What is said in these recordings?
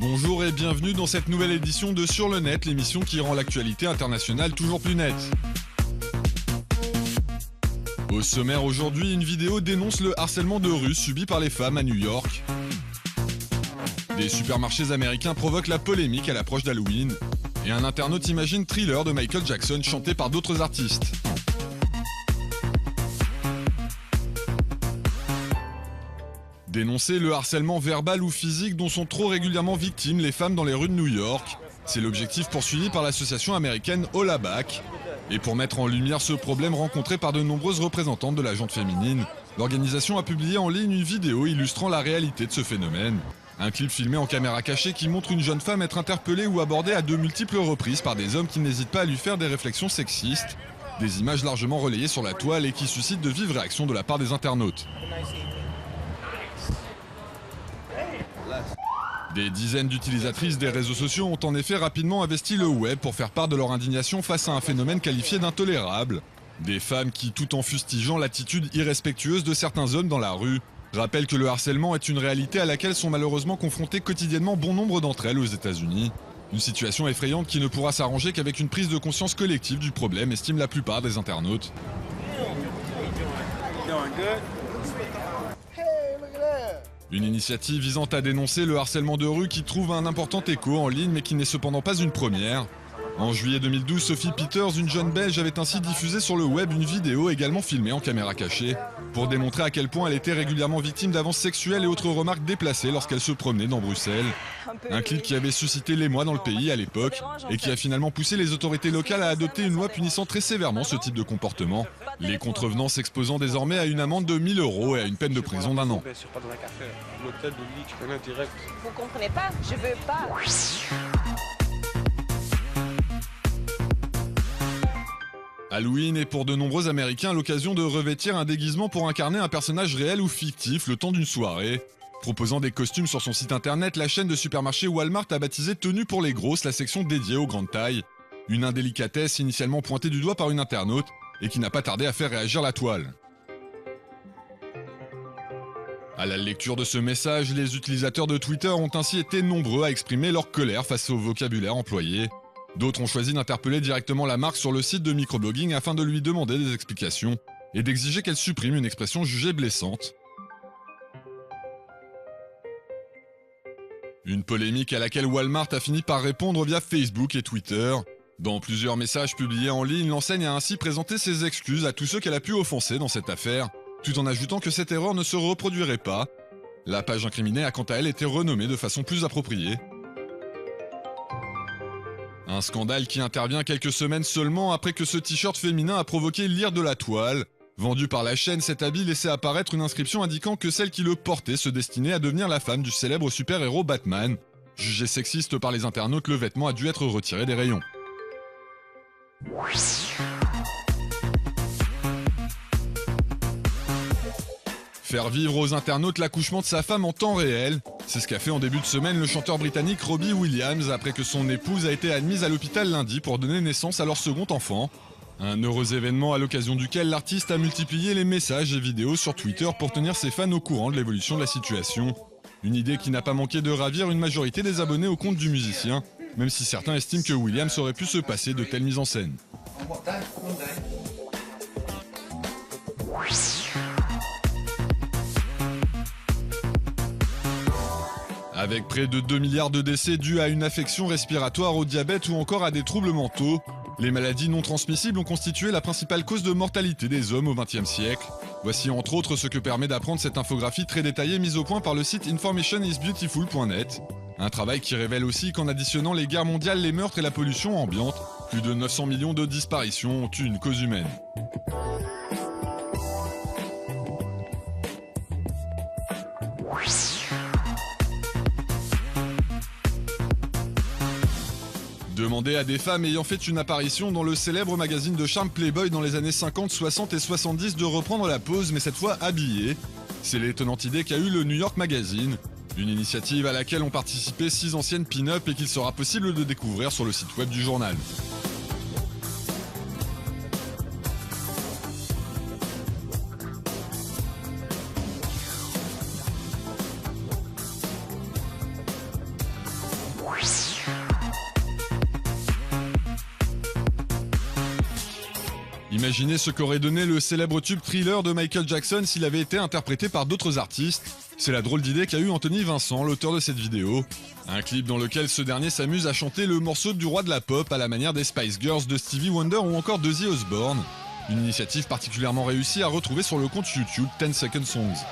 Bonjour et bienvenue dans cette nouvelle édition de Sur le Net, l'émission qui rend l'actualité internationale toujours plus nette. Au sommaire aujourd'hui, une vidéo dénonce le harcèlement de rue subi par les femmes à New York. Des supermarchés américains provoquent la polémique à l'approche d'Halloween. Et un internaute imagine Thriller de Michael Jackson chanté par d'autres artistes. Dénoncer le harcèlement verbal ou physique dont sont trop régulièrement victimes les femmes dans les rues de New York, c'est l'objectif poursuivi par l'association américaine Holla Back. Et pour mettre en lumière ce problème rencontré par de nombreuses représentantes de la gente féminine, l'organisation a publié en ligne une vidéo illustrant la réalité de ce phénomène. Un clip filmé en caméra cachée qui montre une jeune femme être interpellée ou abordée à de multiples reprises par des hommes qui n'hésitent pas à lui faire des réflexions sexistes. Des images largement relayées sur la toile et qui suscitent de vives réactions de la part des internautes. Des dizaines d'utilisatrices des réseaux sociaux ont en effet rapidement investi le web pour faire part de leur indignation face à un phénomène qualifié d'intolérable. Des femmes qui, tout en fustigeant l'attitude irrespectueuse de certains hommes dans la rue, rappellent que le harcèlement est une réalité à laquelle sont malheureusement confrontées quotidiennement bon nombre d'entre elles aux États-Unis. Une situation effrayante qui ne pourra s'arranger qu'avec une prise de conscience collective du problème, estiment la plupart des internautes. Une initiative visant à dénoncer le harcèlement de rue qui trouve un important écho en ligne mais qui n'est cependant pas une première. En juillet 2012, Sophie Peters, une jeune belge, avait ainsi diffusé sur le web une vidéo également filmée en caméra cachée pour démontrer à quel point elle était régulièrement victime d'avances sexuelles et autres remarques déplacées lorsqu'elle se promenait dans Bruxelles. Un clip qui avait suscité l'émoi dans le pays à l'époque et qui a finalement poussé les autorités locales à adopter une loi punissant très sévèrement ce type de comportement. Les contrevenants s'exposant désormais à une amende de 1 000 € et à une peine de prison d'1 an. Vous comprenez pas? Je veux pas. Halloween est pour de nombreux Américains l'occasion de revêtir un déguisement pour incarner un personnage réel ou fictif le temps d'une soirée. Proposant des costumes sur son site internet, la chaîne de supermarchés Walmart a baptisé Tenue pour les grosses la section dédiée aux grandes tailles. Une indélicatesse initialement pointée du doigt par une internaute et qui n'a pas tardé à faire réagir la toile. À la lecture de ce message, les utilisateurs de Twitter ont ainsi été nombreux à exprimer leur colère face au vocabulaire employé. D'autres ont choisi d'interpeller directement la marque sur le site de microblogging afin de lui demander des explications et d'exiger qu'elle supprime une expression jugée blessante. Une polémique à laquelle Walmart a fini par répondre via Facebook et Twitter. Dans plusieurs messages publiés en ligne, l'enseigne a ainsi présenté ses excuses à tous ceux qu'elle a pu offenser dans cette affaire, tout en ajoutant que cette erreur ne se reproduirait pas. La page incriminée a quant à elle été renommée de façon plus appropriée. Un scandale qui intervient quelques semaines seulement après que ce t-shirt féminin a provoqué l'ire de la toile. Vendu par la chaîne, cet habit laissait apparaître une inscription indiquant que celle qui le portait se destinait à devenir la femme du célèbre super-héros Batman. Jugé sexiste par les internautes, le vêtement a dû être retiré des rayons. Faire vivre aux internautes l'accouchement de sa femme en temps réel, c'est ce qu'a fait en début de semaine le chanteur britannique Robbie Williams après que son épouse a été admise à l'hôpital lundi pour donner naissance à leur second enfant. Un heureux événement à l'occasion duquel l'artiste a multiplié les messages et vidéos sur Twitter pour tenir ses fans au courant de l'évolution de la situation. Une idée qui n'a pas manqué de ravir une majorité des abonnés au compte du musicien, même si certains estiment que Williams aurait pu se passer de telles mises en scène. Avec près de 2 milliards de décès dus à une affection respiratoire, au diabète ou encore à des troubles mentaux, les maladies non transmissibles ont constitué la principale cause de mortalité des hommes au XXe siècle. Voici entre autres ce que permet d'apprendre cette infographie très détaillée mise au point par le site informationisbeautiful.net. Un travail qui révèle aussi qu'en additionnant les guerres mondiales, les meurtres et la pollution ambiante, plus de 900 millions de disparitions ont eu une cause humaine. Demander à des femmes ayant fait une apparition dans le célèbre magazine de charme Playboy dans les années 50, 60 et 70 de reprendre la pose, mais cette fois habillée. C'est l'étonnante idée qu'a eu le New York Magazine, une initiative à laquelle ont participé 6 anciennes pin-up et qu'il sera possible de découvrir sur le site web du journal. Imaginez ce qu'aurait donné le célèbre tube Thriller de Michael Jackson s'il avait été interprété par d'autres artistes. C'est la drôle d'idée qu'a eu Anthony Vincent, l'auteur de cette vidéo. Un clip dans lequel ce dernier s'amuse à chanter le morceau du roi de la pop à la manière des Spice Girls de Stevie Wonder ou encore d'Ozzy Osbourne. Une initiative particulièrement réussie à retrouver sur le compte YouTube 10 Second Songs.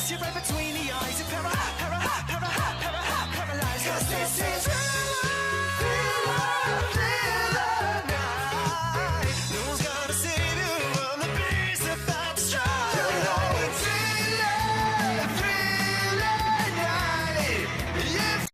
Looks you right between the eyes, a pair of